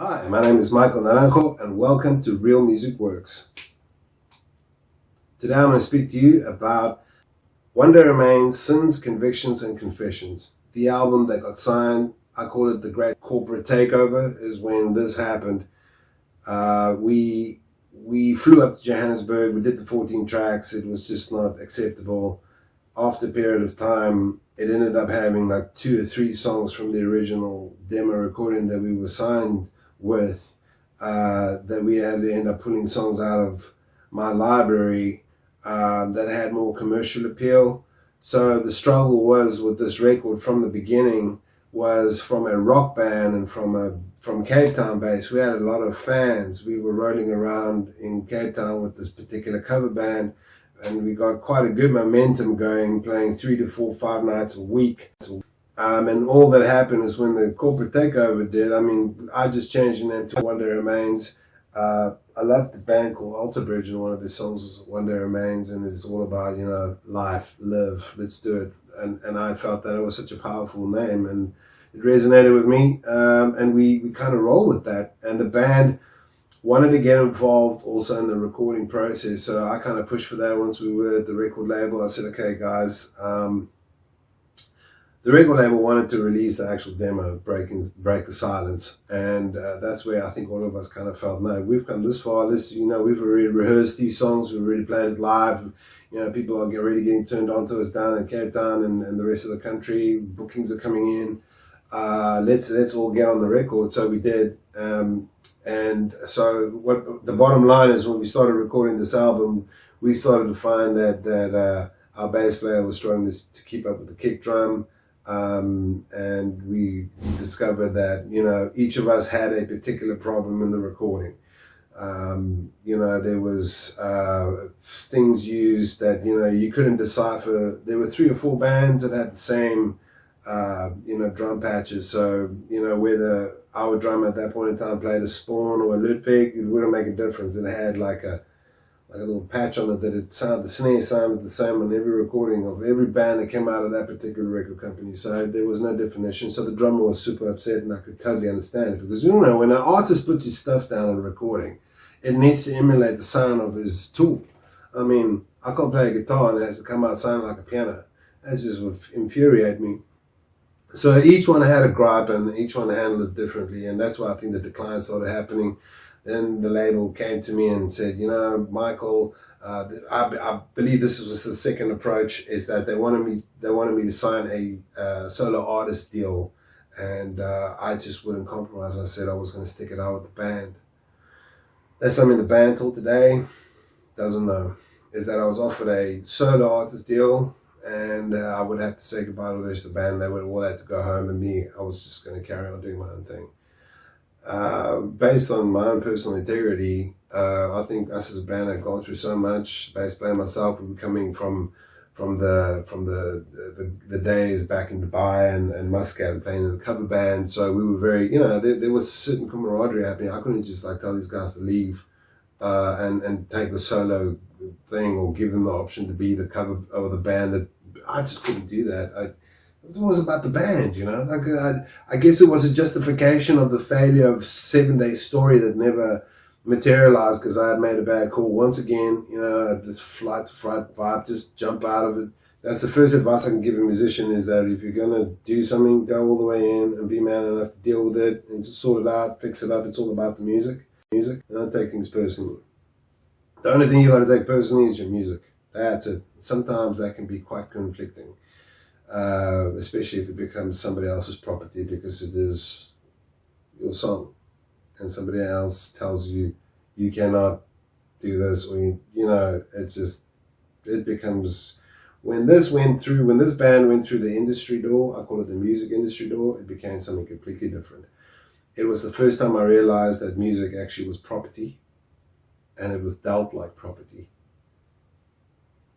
Hi, my name is Michael NARANJO and welcome to Real Music Works. Today I'm going to speak to you about One Day Remains, Sins, Convictions and Confessions. The album that got signed, I call it the great corporate takeover, is when this happened. We flew up to Johannesburg, we did the 14 tracks, it was just not acceptable. After a period of time, it ended up having like 2 or 3 songs from the original demo recording that we were signed with, that we had to end up pulling songs out of my library that had more commercial appeal. So the struggle was with this record from the beginning was from a rock band and from Cape Town base. We had a lot of fans. We were rolling around in Cape Town with this particular cover band, and we got quite a good momentum going, playing 3 to 4, 5 nights a week. And all that happened is when the corporate takeover did, I just changed the name to One Day Remains. I loved the band called Alter Bridge, and one of the songs was One Day Remains, and it's all about, life, live, let's do it. And I felt that it was such a powerful name, and it resonated with me, and we kind of roll with that. And the band wanted to get involved also in the recording process, so I kind of pushed for that. Once we were at the record label, I said, okay guys, the record label wanted to release the actual demo, Break the Silence, and that's where I think all of us kind of felt, no, we've come this far, we've already rehearsed these songs, we've already played it live, people are already getting turned on to us down in Cape Town and the rest of the country, bookings are coming in, let's all get on the record. So we did, and so what the bottom line is, when we started recording this album, we started to find that our bass player was struggling to keep up with the kick drum. And we discovered that, each of us had a particular problem in the recording. There was things used that, you couldn't decipher. There were 3 or 4 bands that had the same, drum patches. So, whether our drummer at that point in time played a Spawn or a Ludwig, it wouldn't make a difference. It had like a little patch on it that the snare sounded the same on every recording of every band that came out of that particular record company. So there was no definition. So the drummer was super upset, and I could totally understand it, because when an artist puts his stuff down on a recording, it needs to emulate the sound of his tool. I can't play a guitar and it has to come out sounding like a piano. That just would infuriate me. So each one had a gripe, and each one handled it differently, and that's why I think the decline started happening. Then the label came to me and said, Michael, I believe this was the second approach, is that they wanted me to sign a solo artist deal, and I just wouldn't compromise. I said I was going to stick it out with the band. That's something the band till today doesn't know, is that I was offered a solo artist deal, and I would have to say goodbye to the rest of the band. They would all have to go home, and I was just going to carry on doing my own thing. Based on my own personal integrity, I think us as a band had gone through so much. Bass player myself, we were coming from the days back in Dubai and Muscat, playing in the cover band. So we were very, there was certain camaraderie happening. I couldn't just tell these guys to leave and take the solo thing, or give them the option to be the cover of the band. That I just couldn't do that. It was about the band, I guess it was a justification of the failure of 7 Day Story that never materialized, because I had made a bad call. Once again, this flight to fright vibe, just jump out of it. That's the first advice I can give a musician, is that if you're going to do something, go all the way in and be man enough to deal with it and just sort it out, fix it up. It's all about the music, and don't take things personally. The only thing you got to take personally is your music. That's it. Sometimes that can be quite conflicting. Especially if it becomes somebody else's property, because it is your song and somebody else tells you you cannot do this, or it becomes, when this band went through the industry door, I call it the music industry door, it became something completely different. It was the first time I realized that music actually was property, and it was dealt like property.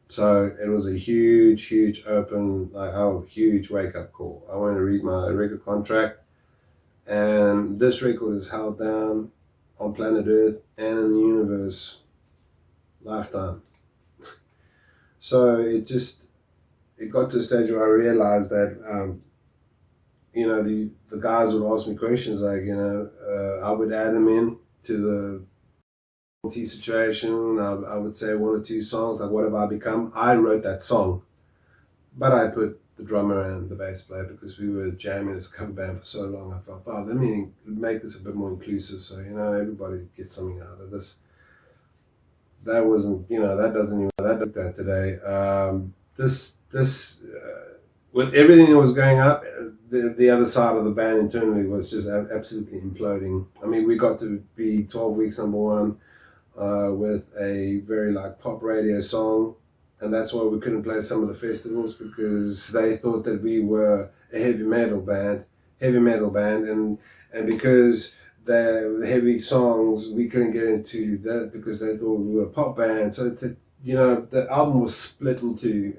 So it was a huge wake-up call. I went to read my record contract, and this record is held down on planet Earth and in the universe lifetime. So it got to a stage where I realized that the guys would ask me questions like, I would add them in to the situation. I would say one or two songs, like what have I become? I wrote that song, but I put the drummer and the bass player because we were jamming as a cover band for so long. I felt, oh, let me make this a bit more inclusive so, everybody gets something out of this. That wasn't, that doesn't even, that looked at today. With everything that was going up, the other side of the band internally was just absolutely imploding. I mean, we got to be 12 weeks #1 with a very pop radio song, and that's why we couldn't play some of the festivals, because they thought that we were a heavy metal band, and because the heavy songs, we couldn't get into that because they thought we were a pop band. So the album was split into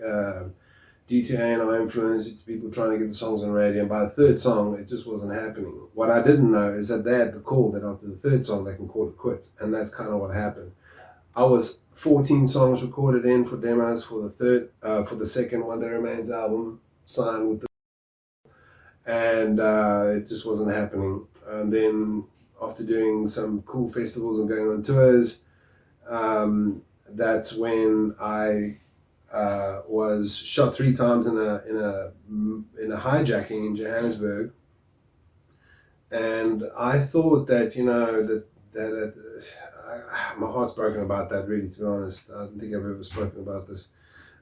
due to A&R influence, to people trying to get the songs on radio, and by the third song it just wasn't happening. What I didn't know is that they had the call that after the third song they can call it quits, and that's kind of what happened. I was 14 songs recorded in for demos for the second One Day Remains album, signed with and it just wasn't happening. And then after doing some cool festivals and going on tours, that's when I was shot 3 times in a hijacking in Johannesburg, and I thought that my heart's broken about that, really, to be honest. I don't think I've ever spoken about this.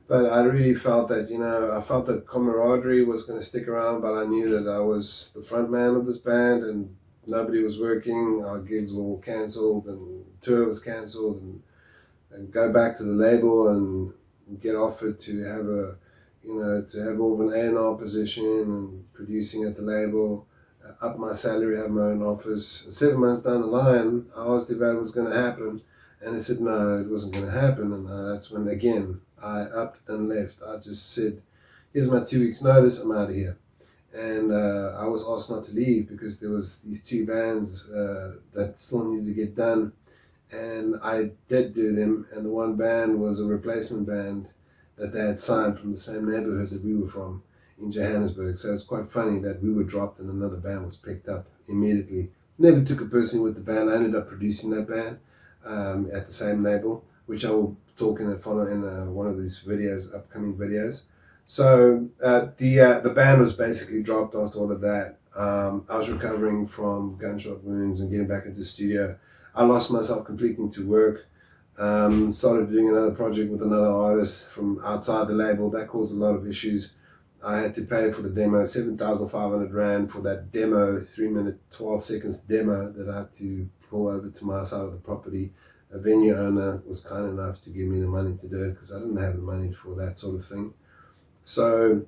But I really felt that, I felt that camaraderie was going to stick around, but I knew that I was the front man of this band and nobody was working. Our gigs were all cancelled and tour was cancelled, and go back to the label and get offered to have to have more of an A&R position and producing at the label, up my salary, have my own office. 7 months down the line, I asked if that was going to happen, and they said no, it wasn't going to happen. And that's when, again, I upped and left. I just said, here's my 2 weeks notice, I'm out of here. And I was asked not to leave because there was these 2 bands that still needed to get done, and I did do them. And the one band was a replacement band that they had signed from the same neighborhood that we were from in Johannesburg. So it's quite funny that we were dropped and another band was picked up immediately. Never took a person with the band. I ended up producing that band at the same label, which I will talk in one of these videos, upcoming videos. So the band was basically dropped after all of that. I was recovering from gunshot wounds and getting back into the studio. I lost myself completely into work. Started doing another project with another artist from outside the label. That caused a lot of issues. I had to pay for the demo 7,500 Rand for that demo, 3-minute, 12 seconds demo that I had to pull over to my side of the property. A venue owner was kind enough to give me the money to do it because I didn't have the money for that sort of thing. So,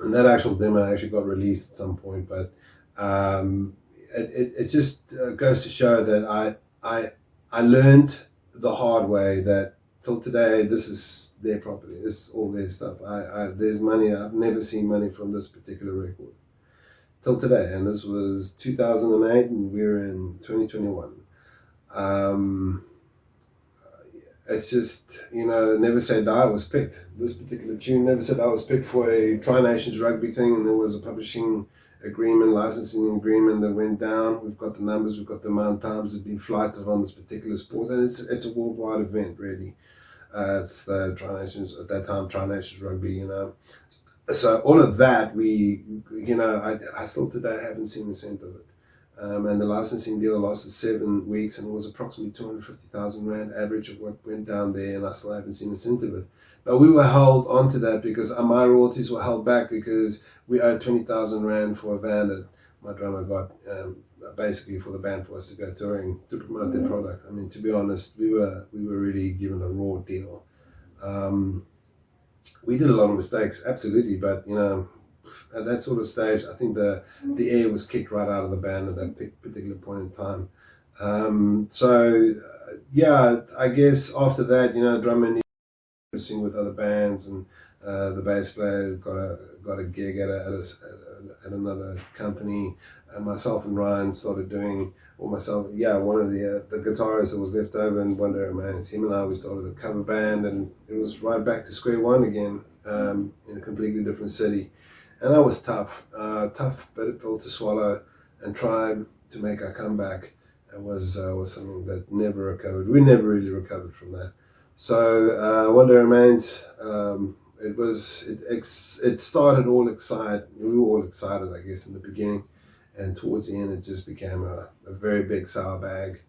and that actual demo actually got released at some point, but it just goes to show that I learned the hard way that till today, this is their property, this is all their stuff. There's money, I've never seen money from this particular record till today, and this was 2008 and we're in 2021. It's just, Never Say Die was picked. This particular tune, Never Say Die, was picked for a Tri-Nations rugby thing, and there was a publishing agreement, licensing agreement that went down. We've got the numbers, we've got the amount of times it's been flighted on this particular sport, and it's a worldwide event, really. It's the Tri-Nations, at that time, Tri-Nations rugby, So all of that, I still today haven't seen a cent of it. And the licensing deal lasted 7 weeks, and it was approximately 250,000 Rand average of what went down there, and I still haven't seen a cent of it. But we were held onto that because my royalties were held back because we owed 20,000 Rand for a van that my drummer got, basically for the band for us to go touring to promote their product. I mean, to be honest, we were really given a raw deal. We did a lot of mistakes, absolutely, but at that sort of stage, I think the air was kicked right out of the band at that particular point in time. I guess after that, drummer needed to sing with other bands, and the bass player got a gig at another company, and myself and Ryan started doing, one of the guitarists that was left over in One Day Remains, him and I, we started a cover band, and it was right back to square one again, in a completely different city. And that was tough, pill to swallow, and try to make our comeback. It was something that never recovered. We never really recovered from that. So One Day Remains, it started all excited. We were all excited, I guess, in the beginning, and towards the end, it just became a very big sour bag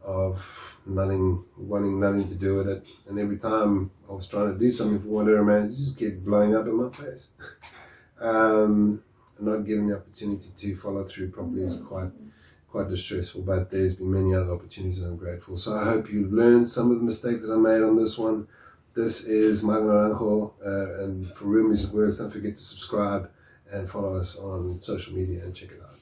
of wanting nothing to do with it. And every time I was trying to do something for One Day Remains, it just kept blowing up in my face. Not given the opportunity to follow through properly is quite distressful, but there's been many other opportunities and I'm grateful. So I hope you've learned some of the mistakes that I made on this one. This is NARANJO, and for Real Music Works, don't forget to subscribe and follow us on social media and check it out.